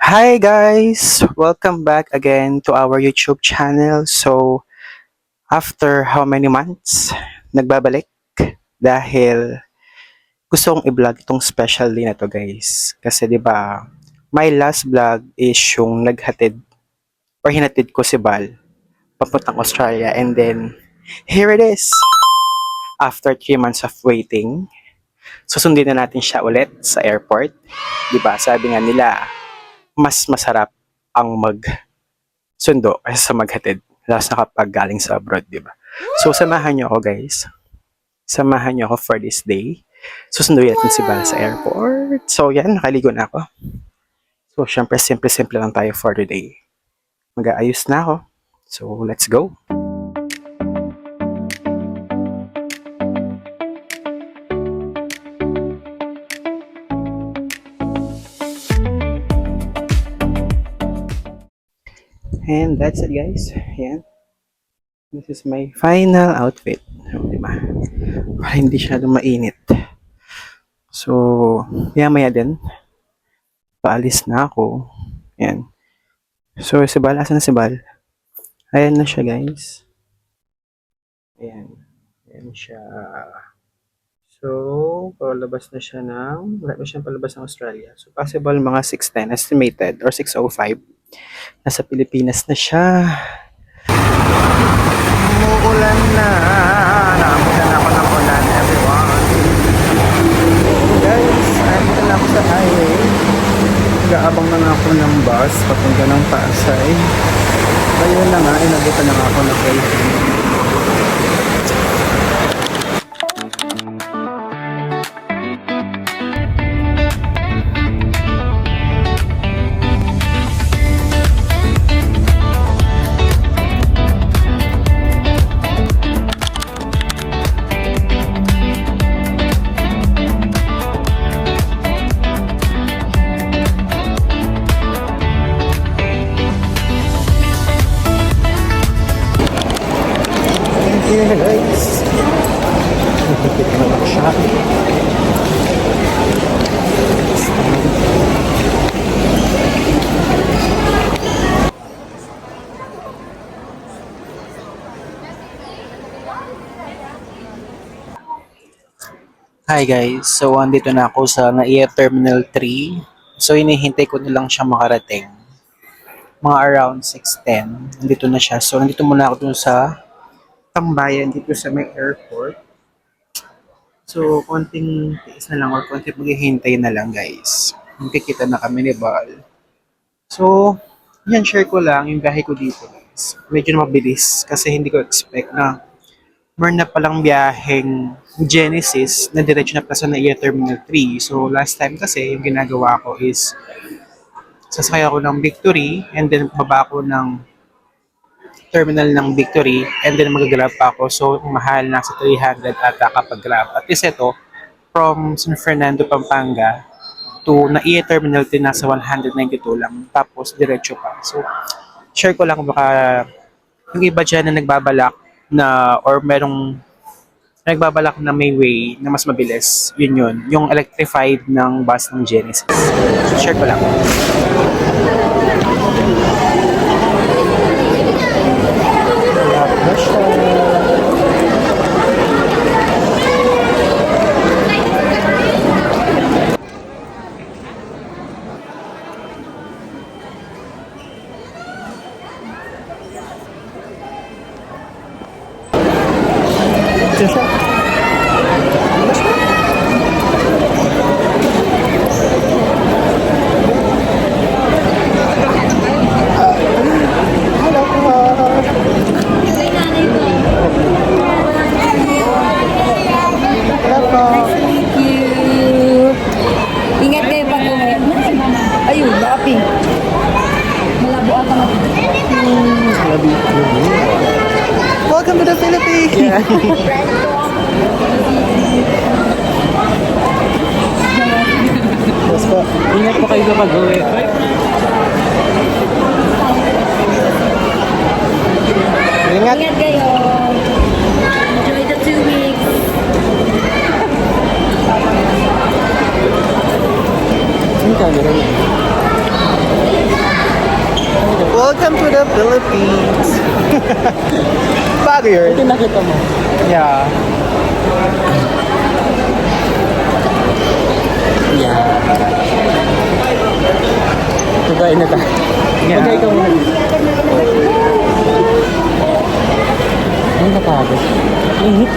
Hi guys! Welcome back again to our YouTube channel. So, after how many months, nagbabalik dahil gusto kong i-vlog itong special day na to guys. Kasi 'di ba, my last vlog is yung naghatid or hinatid ko si Bal papuntang Australia, and then here it is. After 3 months of waiting, susundin na natin siya ulit sa airport. 'Di ba? Sabi nga nila, mas masarap ang sundo kaysa sa maghatid. Lalo na kapag galing sa abroad, di ba? So, samahan niyo ako, guys. Samahan niyo ako for this day. Susunduin natin si Bal sa airport. So, yan. Nakaligo na ako. So, syempre, simple-simple lang tayo for today. Mag-aayos na ako. So, let's go. And that's it, guys. Yan. This is my final outfit. So, di ba? Para hindi siya mainit. So, maya din. Paalis na ako. Yan. So, si Bal, asan na si Bal? Ayan na siya, guys. Ayan. Ayan siya. So, palabas na siya wala na siyang palabas ng Australia. So, possible mga 6:10 estimated or 6:05. Nasa Pilipinas na siya. Umuulan na. Naamulan ako ng ulan, everyone. So, guys, nandito na ako sa highway. Nag-aabang na nga ako ng bus papunta ng Pasay. Ayun na nga, inabutan na nga ako ng waiting. Here guys, nakikita na lang siya. Hi guys, so andito na ako sa NAIA Terminal 3. So hinihintay ko na lang siya makarating. Mga around 6:10, nandito na siya. So nandito muna ako dun sa tambayan dito sa may airport. So, konting tiis na lang or konting maghihintay na lang guys. Magkikita na kami ni Bal. So, yan, share ko lang yung biyahe ko dito guys. Medyo mabilis kasi hindi ko expect na meron na palang biyaheng Genesis na diretso na pala sa NAIA Terminal 3. So, last time kasi yung ginagawa ko is sasakay ako ng Victory and then baba ako ng terminal ng Victory and then mag-grab pa ako. So, mahal na sa 300 ata kapag grab. At least ito, from San Fernando, Pampanga to NAIA Terminal 3 nasa 192 lang. Tapos, diretso pa. So, share ko lang baka yung iba dyan na nagbabalak na or merong nagbabalak na may way na mas mabilis. Yun. Yung electrified ng bus ng Genesis. So, share ko lang. Welcome to the Philippines! Yeah. Yes po. Ingat po kayo kapag uwi. Ingat. Ingat kayo. Enjoy the 2 weeks. Ang camera niya. Welcome to the Philippines! Bago Ito yun. nakita mo. Yeah. Yeah. Tugain na tayo. Yeah. Tugay ka muna. Ay, napagod. Init.